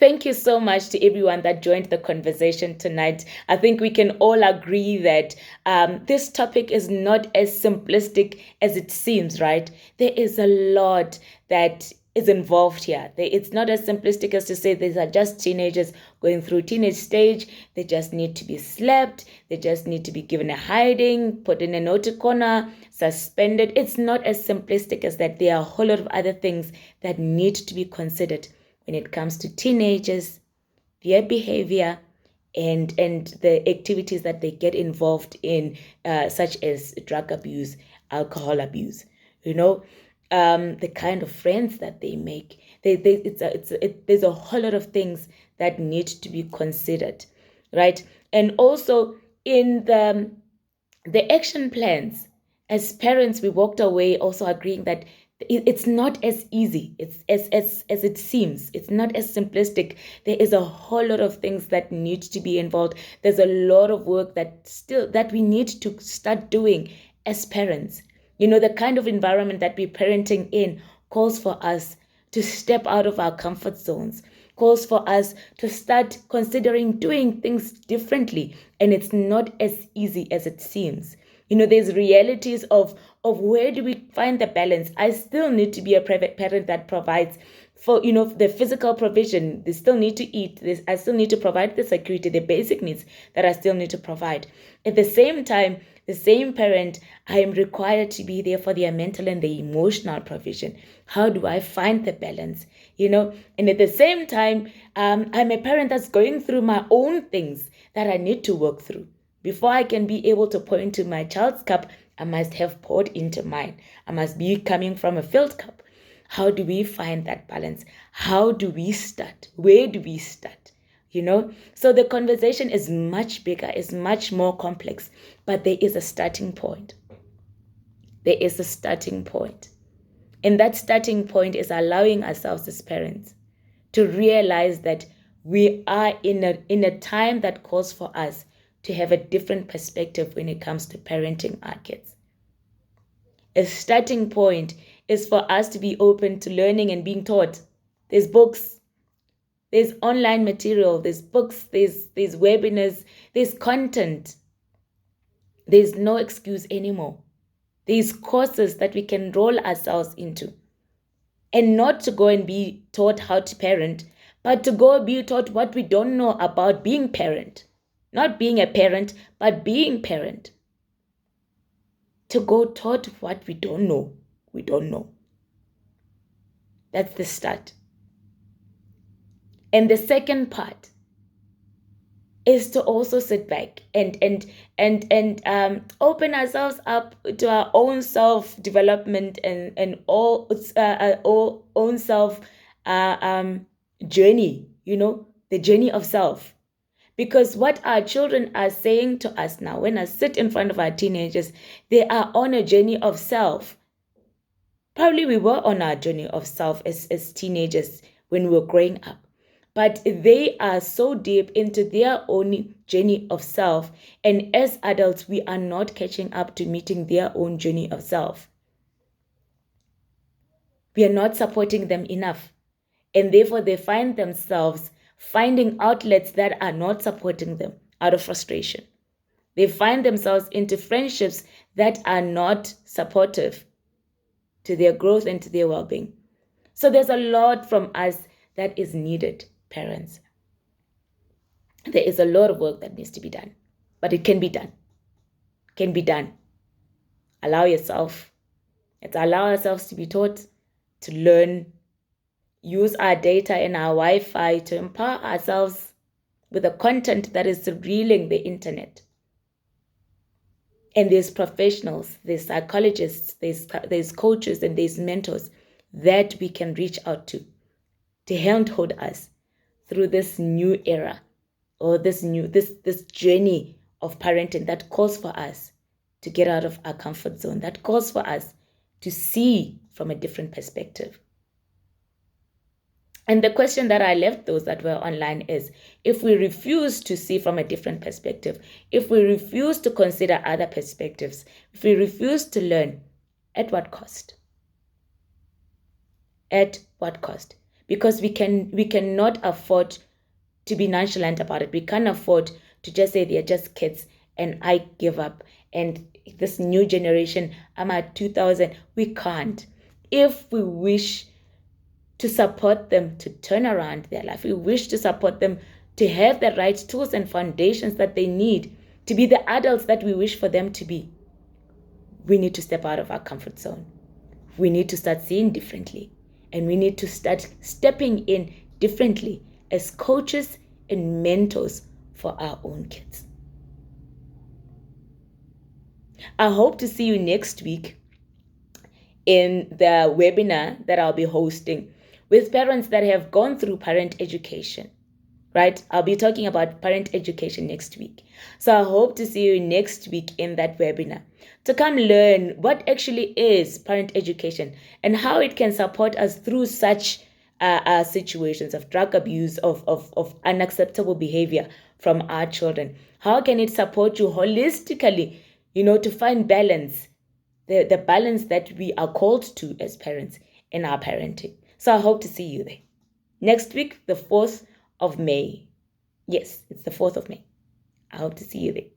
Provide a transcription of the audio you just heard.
Thank you so much to everyone that joined the conversation tonight. I think we can all agree that this topic is not as simplistic as it seems, right? There is a lot that is involved here. It's not as simplistic as to say these are just teenagers going through teenage stage. They just need to be slapped. They just need to be given a hiding, put in a naughty corner, suspended. It's not as simplistic as that. There are a whole lot of other things that need to be considered when it comes to teenagers, their behavior, and the activities that they get involved in, such as drug abuse, alcohol abuse. The kind of friends that they make. There's a whole lot of things that need to be considered, right? And also in the action plans, as parents, we walked away also agreeing that it's not as easy as it seems. It's not as simplistic. There is a whole lot of things that need to be involved. There's a lot of work that we need to start doing as parents. The kind of environment that we're parenting in calls for us to step out of our comfort zones, calls for us to start considering doing things differently. And it's not as easy as it seems. There's realities of where do we find the balance. I still need to be a private parent that provides for, the physical provision. They still need to eat. I still need to provide the security, the basic needs that I still need to provide. At the same time, the same parent, I am required to be there for their mental and the emotional provision. How do I find the balance? And at the same time, I'm a parent that's going through my own things that I need to work through. Before I can be able to pour into my child's cup, I must have poured into mine. I must be coming from a filled cup. How do we find that balance? How do we start? Where do we start? So the conversation is much bigger, is much more complex, but there is a starting point. There is a starting point. And that starting point is allowing ourselves as parents to realize that we are in a time that calls for us to have a different perspective when it comes to parenting our kids. A starting point is for us to be open to learning and being taught. There's books, there's online material, there's books, there's webinars, there's content. There's no excuse anymore. There's courses that we can roll ourselves into. And not to go and be taught how to parent, but to go be taught what we don't know about being parent. Not being a parent, but being parent. To go taught what we don't know. We don't know. That's the start. And the second part is to also sit back and open ourselves up to our own self-development and all own self journey, the journey of self. Because what our children are saying to us now, when I sit in front of our teenagers, they are on a journey of self. Probably we were on our journey of self as teenagers when we were growing up. But they are so deep into their own journey of self. And as adults, we are not catching up to meeting their own journey of self. We are not supporting them enough. And therefore, they find themselves finding outlets that are not supporting them out of frustration. They find themselves into friendships that are not supportive to their growth and to their well-being. So there's a lot from us that is needed, parents. There is a lot of work that needs to be done, but it can be done. Can be done. Allow yourself. Let's allow ourselves to be taught, to learn, use our data and our Wi-Fi to empower ourselves with the content that is reeling the internet. And there's professionals, there's psychologists, there's coaches, and there's mentors that we can reach out to handhold us through this new era or this journey of parenting that calls for us to get out of our comfort zone, that calls for us to see from a different perspective. And the question that I left those that were online is, if we refuse to see from a different perspective, if we refuse to consider other perspectives, if we refuse to learn, at what cost? At what cost? because we cannot afford to be nonchalant about it. We can't afford to just say they're just kids and I give up. And this new generation, I'm at 2000. We can't. If we wish to support them to turn around their life, we wish to support them to have the right tools and foundations that they need to be the adults that we wish for them to be, we need to step out of our comfort zone. We need to start seeing differently. And we need to start stepping in differently as coaches and mentors for our own kids. I hope to see you next week in the webinar that I'll be hosting with parents that have gone through parent education, right? I'll be talking about parent education next week. So I hope to see you next week in that webinar to come learn what actually is parent education and how it can support us through such situations of drug abuse, of unacceptable behavior from our children. How can it support you holistically, to find balance, the balance that we are called to as parents in our parenting. So I hope to see you there. Next week, the 4th of May. Yes, it's the 4th of May. I hope to see you there.